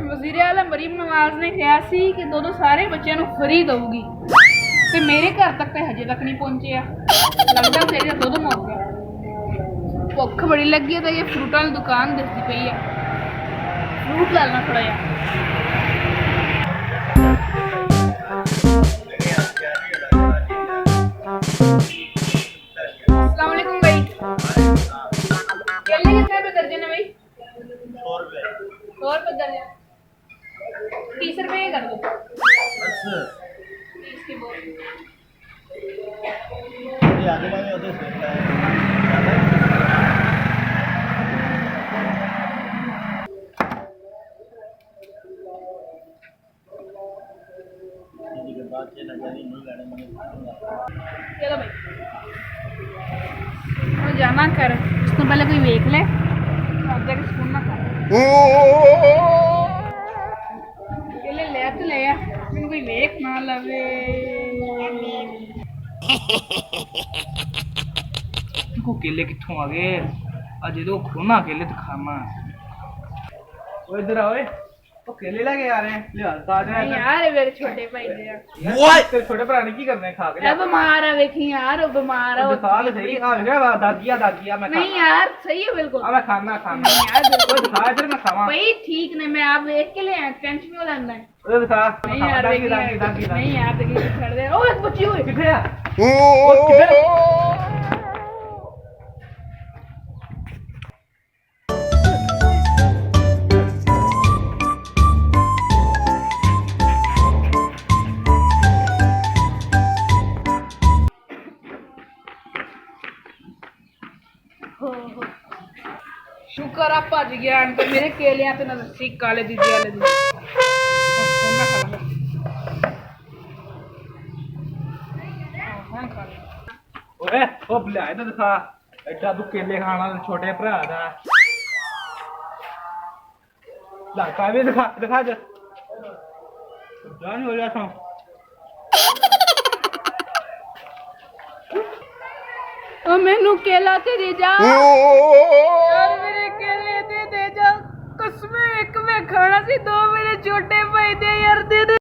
वज़ीर आज़म मरीम नवाज ने कहा सी कि दोनों सारे बच्चों को फ्री दूगी ते मेरे घर तक तो हजे तक नहीं पहुंचे। लगता तेरे दुध मुक गया। भुख बड़ी लगी है तो ये फ्रूटा की दुकान दिखती पई है। फ्रूट ला लेना थोड़ा जा। अस्सलाम वालेकुम भाई। केले कितने पे दर्जन है भाई? 100 रुपये दर्जन। 30 रुपये कर दो। 30 की बोल। चलो भाई जाना कर उसने पहले कोई वेख ले स्कूल ना कर केले ले तो ले मैंने कोई वेख ना लवे। को केले कित्थों आ गए अज तो खोना केले तो खाना। ओ इधर आओ तो केले लेके आ रहे हैं ले ताजा है यार मेरे छोटे भाई दे तेरे छोटे भरा ने की करने खा के अब बीमार है देखी यार वो बीमार है। दिखा ले सही आ गया दादिया दादिया मैं नहीं यार सही है बिल्कुल। अब मैं खाना खाना यार बिल्कुल दिखा इधर मैं खावा भाई ठीक नहीं मैं आप देख के ले टेंशन क्यों लेना है। ओ दिखा नहीं यार दादी दादी दादी नहीं यार देखिए छोड़ दे। ओ एक बच्ची हुई किधर है ओ किधर शुक्र आप भज गया तो मेरे केलियां तो नसी काले दीदी वाले दी ओए ओ ले इधर दिखा एडा तू केले खाना छोटे भरा दा ला का भी दिखा दिखा जा जान हो जा था ओ मैनू केला ते दे जा यार मेरे केले दे जा कसम एक मैं खाना सी दो मेरे छोटे भाई दे यार दे दे।